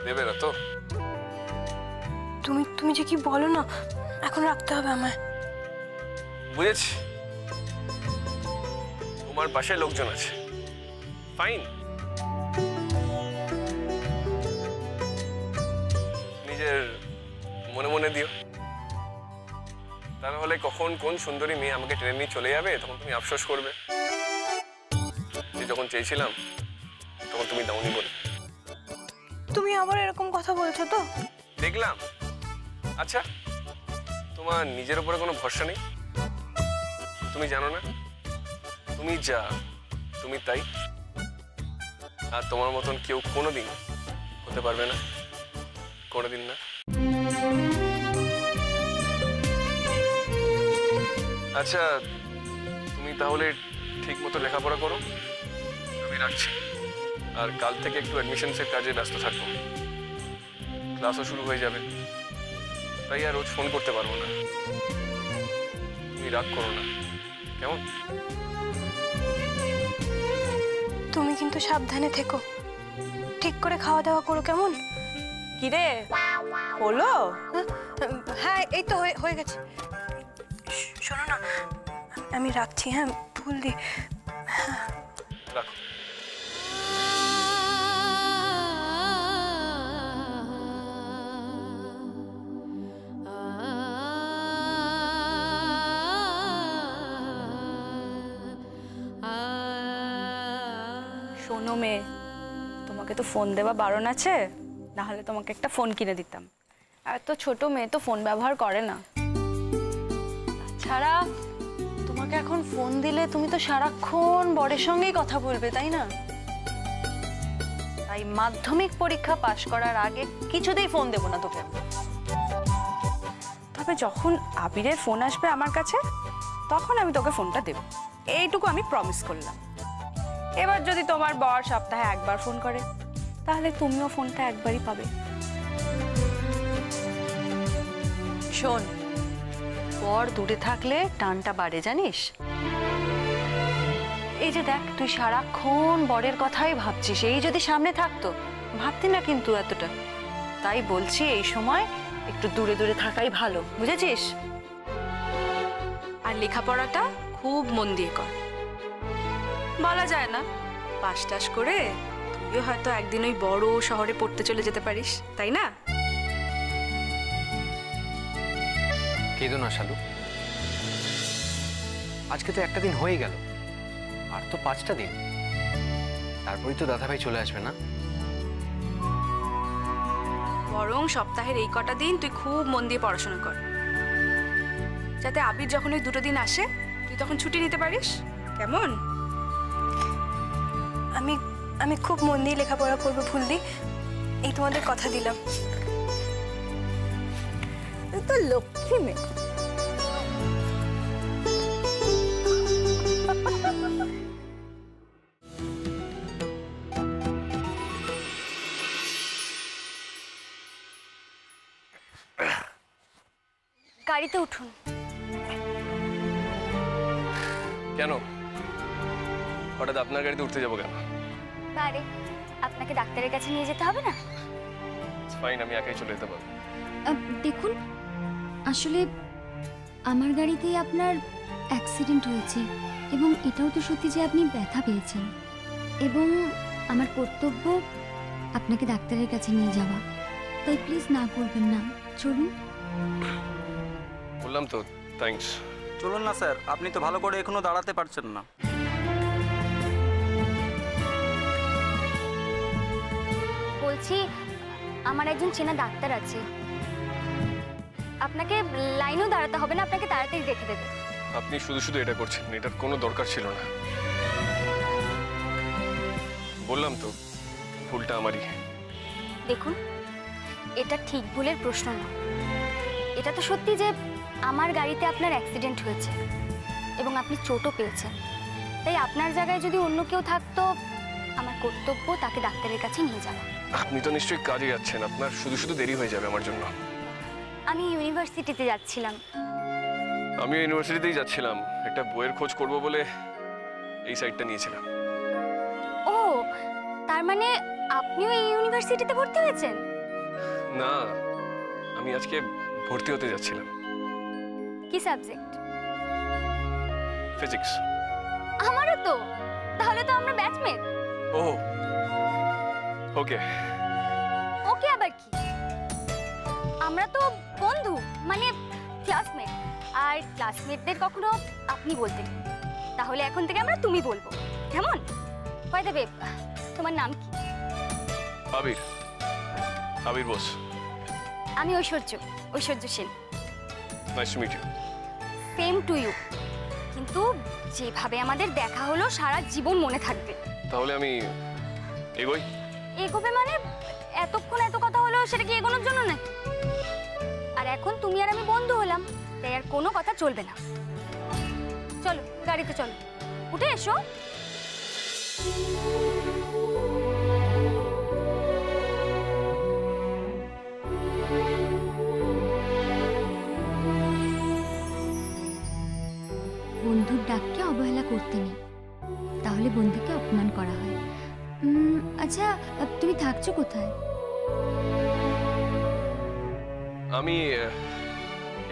দেবে না তো? তুমি যে কি বলো না, এখন রাখতে হবে আমায়। বুঝেছি, তোমার পাশে লোকজন আছে, ফাইন। নিজের মনে মনে দিও, তাহলে কখন কোন সুন্দরী মেয়ে আমাকে ট্রেন নিয়ে চলে যাবে তখন তুমি আফসোস করবে যে যখন চেয়েছিলাম তখন তুমি দাওনি বলে। তুমি আবার এরকম কথা বলছো তো? দেখলাম। আচ্ছা, তোমার নিজের উপরে কোনো ভরসা নেই? তুমি জানো না তুমি যা তুমি তাই, আর তোমার মতন কেউ কোনোদিন হতে পারবে না, কোনোদিন না। আচ্ছা, তুমি তাহলে ঠিক মতো লেখাপড়া করো, আমি রাখছি। আর কাল থেকে একটু অ্যাডমিশনসের কাজে ব্যস্ত থাকবো, ক্লাসও শুরু হয়ে যাবে, তাই আর রোজ ফোন করতে পারবো না। তুমি রাগ করো না, কেমন? তুমি কিন্তু সাবধানে থেকো, ঠিক করে খাওয়া দাওয়া করো, কেমন? কিরে হলো? হ্যাঁ, এই তো হয়ে গেছে। শোনো না, আমি রাখছি। হ্যাঁ, ভুল দি। রাখো। শোনো মেয়ে, তোমাকে তো ফোন দেওয়া বারণ আছে, না হলে তোমাকে একটা ফোন কিনে দিতাম। এত ছোট মেয়ে তো ফোন ব্যবহার করে না। তাছাড়া তোমাকে এখন ফোন দিলে তুমি তো সারাক্ষণ বরের সঙ্গেই কথা বলবে, তাই না? তাই মাধ্যমিক পরীক্ষা পাশ করার আগে কিছুতেই ফোন দেবো না তোকে। তবে যখন আবিরের ফোন আসবে আমার কাছে তখন আমি তোকে ফোনটা দেব, এইটুকু আমি প্রমিস করলাম। এবার যদি তোমার বর সপ্তাহে একবার ফোন করে তাহলে তুমিও ফোনটা একবারই পাবে। শোন, বর দূরে থাকলে টানটা বাড়ে, জানিস? এই যে দেখ, তুই সারাক্ষণ বরের কথাই ভাবছিস, এই যদি সামনে থাকতো ভাবতি না কিন্তু এতটা। তাই বলছি এই সময় একটু দূরে দূরে থাকাই ভালো, বুঝেছিস? আর লেখাপড়াটা খুব মন দিয়ে কর। বলা যায় না, পাস টাস করে তুইও হয়তো একদিন ওই বড় শহরে পড়তে চলে যেতে পারিস, তাই না? কেঁদো না শালু, আজকে তো একটা দিন হয়ে গেল, আর তো 5টা দিন, তারপরেই তো দাদাভাই চলে আসবে না? বরং সপ্তাহের এই কটা দিন তুই খুব মন দিয়ে পড়াশোনা কর, যাতে আবির যখন ওই 2টো দিন আসে তুই তখন ছুটি নিতে পারিস, কেমন? আমি খুব মন দিয়ে লেখাপড়া করবো ফুলদি, এই তোমাদের কথা দিলাম। তো লক্ষ্মী মেয়ে। গাড়িতে উঠুন। কেন হঠাৎ আপনার গাড়িতে উঠতে যাবো কেন? আরে, আপনাকে ডাক্তারের কাছে নিয়ে যেতে হবে না? ফাইন, আমি একাই চলে যেতে পারবো। দেখুন, আসলে আমার গাড়িতেই আপনার অ্যাক্সিডেন্ট হয়েছে এবং এটাও তো সত্যি যে আপনি ব্যথা পেয়েছেন, এবং আমার কর্তব্য আপনাকে ডাক্তারের কাছে নিয়ে যাওয়া। তাই প্লিজ না করবেন না, চলুন। বললাম তো, থ্যাঙ্কস। চলুন না স্যার, আপনি তো ভালো করে এখনো দাঁড়াতে পারছেন না। বলছি, আমার একজন চেনা ডাক্তার আছে, আপনাকে লাইনেও দাঁড়াতে হবে না, আপনাকে তাড়াতাড়ি দেখে দেবে। আপনি শুধু শুধু এটা করছেন, এটার কোনো দরকার ছিল না। বললাম তো, ভুলটা আমারই। দেখুন, এটা ঠিক ভুলের প্রশ্ন না। এটা তো সত্যি যে আমার গাড়িতে আপনার অ্যাক্সিডেন্ট হয়েছে এবং আপনি চোটও পেয়েছেন। তাই আপনার জায়গায় যদি অন্য কেউ থাকতো, আমার কর্তব্য তাকে ডাক্তারের কাছে নিয়ে যাওয়া। আপনি তো নিশ্চয়ই কাজে যাচ্ছেন, আপনার শুধু শুধু দেরি হয়ে যাবে আমার জন্য। আমি ইউনিভার্সিটিতে যাচ্ছিলাম। আমিও ইউনিভার্সিটিতেই যাচ্ছিলাম, একটা বইয়ের খোঁজ করব বলে এই সাইটটা নিয়েছিলাম। ও, তার মানে আপনিও এই ইউনিভার্সিটিতে ভর্তি হয়েছেন? না, আমি আজকে ভর্তি হতে যাচ্ছিলাম। কি সাবজেক্ট? ফিজিক্স। আমারও তো। তাহলে তো আমরা ব্যাচমেট। ও ওকে। ওকে আবার কি? আমরা তো বন্ধু, মানে ক্লাসমেট। আর ক্লাসমেটদের কখনো আপনি বলতে নেই। তাহলে এখন থেকে আমরা তুমি বলবো, কেমন? বাই দ্য ওয়ে, তোমার নাম কি? আবির। আবির বোস। আমি Aishwarya Sen. Nice to meet you. Same to you. কিন্তু যেভাবে আমাদের দেখা হলো সারা জীবন মনে থাকবে। তাহলে আমি এগোই? এগোবে মানে? এতক্ষণ এত কথা হলো, সেটা কি এগোনোর জন্য নাকি? আর এখন তুমি আর আমি বন্ধু হলাম, তাই আর কোনো কথা চলবে না। চলো গাড়িতে চলো, উঠে এসো। বন্ধুর ডাককে অবহেলা করতে নেই, তাহলে বন্ধুকে অপমান করা হয়। আচ্ছা, তুমি থাকছো কোথায়? আমি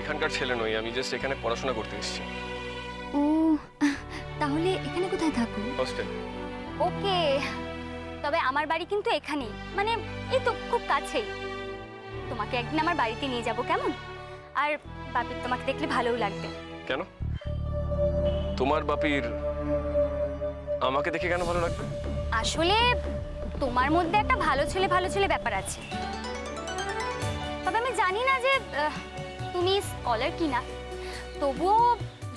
এখানকার ছেলে নই, আমি জাস্ট এখানে পড়াশোনা করতে এসেছি। ও, তাহলে এখানে কোথায় থাকো? হস্টেল। ওকে, তবে আমার বাড়ি কিন্তু এখানেই, মানে এই তো খুব কাছেই। তোমাকে একদিন আমার বাড়িতে নিয়ে যাব, কেমন? আর বাপির তোমাকে দেখলে ভালোও লাগবে। কেন? তোমার বাপির আমাকে দেখে কেন ভালো লাগবে? আসলে তোমার মধ্যে একটা ভালো ছেলে ব্যাপার আছে। তবে আমি জানি না যে তুমি স্কলার কিনা, তবুও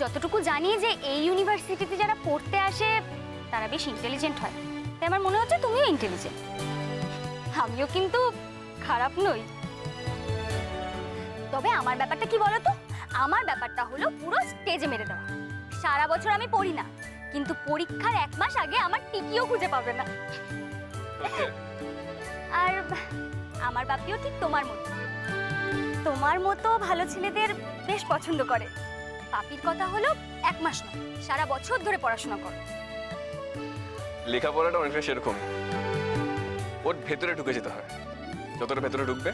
যতটুকু জানি যে এই ইউনিভার্সিটিতে যারা পড়তে আসে তারা বেশ ইন্টেলিজেন্ট হয়। তাই আমার মনে হচ্ছে তুমিও ইন্টেলিজেন্ট। আমিও কিন্তু খারাপ নই। তবে আমার ব্যাপারটা কি বলো তো? আমার ব্যাপারটা হলো পুরো স্টেজে মেরে দেওয়া। সারা বছর আমি পড়ি না, কিন্তু পরীক্ষার 1 মাস আগে আমার টিকিও খুঁজে পাবে না। আর আমার বাপিও ঠিক তোমার মতো ভালো ছেলেদের বেশ পছন্দ করে। বাপির কথা হলো 1 মাস নয়, সারা বছর ধরে পড়াশোনা করো। লেখাপড়াটা অনেকটা সেরকম, ওর ভেতরে ঢুকে যেতে হয়। যতটা ভেতরে ঢুকবে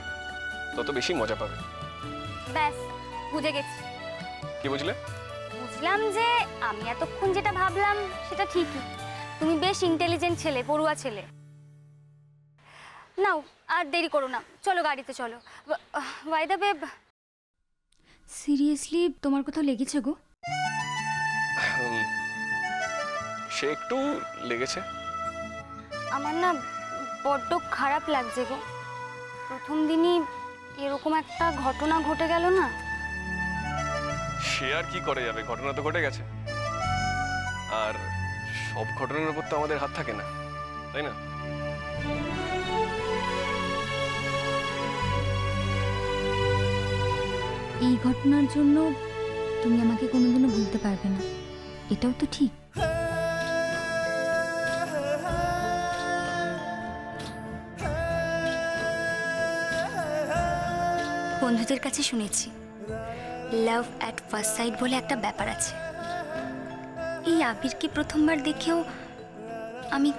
তত বেশি মজা পাবে। ব্যাস, বুঝে গেছি। কি বুঝলে? বুঝলাম যে আমি এতক্ষণ যেটা ভাবলাম সেটা ঠিকই। তুমি বেশ ইন্টেলিজেন্ট ছেলে, পড়ুয়া ছেলে। নাও আর দেরি করো না, চলো গাড়িতে চলো। বাই দ্য ওয়ে, সিরিয়াসলি তোমার কোথাও লেগেছে গো? সে একটু লেগেছে। আমার না বড্ড খারাপ লাগছে গো। প্রথম দিনই এরকম একটা ঘটনা ঘটে গেল না। সে আর কি করে যাবে, ঘটনা তো ঘটে গেছে। আর সব ঘটনার উপর তো আমাদের হাত থাকে না, তাই না? এই ঘটনার জন্য তুমি আমাকে কোনোদিনও ভুলতে পারবে না, এটাও তো ঠিক। বন্ধুদের কাছে শুনেছি লাভ অ্যাট ফার্স্ট সাইট বলে একটা ব্যাপার আছে। এই আবিরকে প্রথমবার দেখেও আমি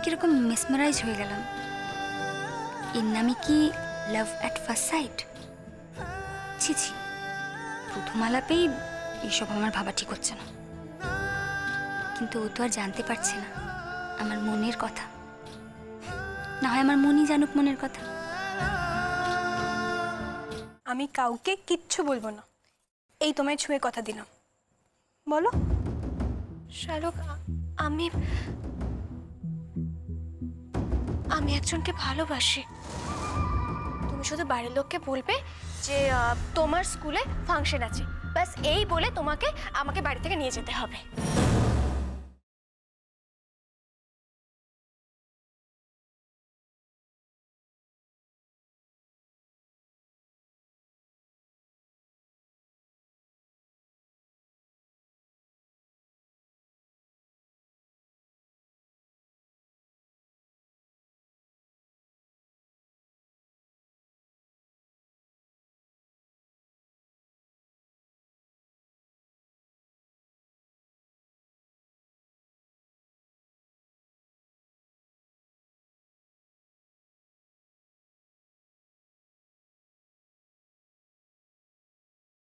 কিরকম মেসমারাইজ হয়ে গেলাম। এর নামে কি লাভ অ্যাট ফার্স্ট সাইট? ছি, প্রথম আলাপেই এইসব আমার ভাবা ঠিক হচ্ছে না। কিন্তু ও তো আর জানতে পারছে না আমার মনের কথা। না হয় আমার মনই জানুক মনের কথা। আমি কাউকে কিচ্ছু বলবো না, এই তোমায় ছুঁয়ে কথা দিলাম। বলো শালক, আমি একজনকে ভালোবাসি। তুমি শুধু বাড়ির লোককে বলবে যে তোমার স্কুলে ফাংশন আছে, ব্যাস এই বলে আমাকে বাড়ি থেকে নিয়ে যেতে হবে।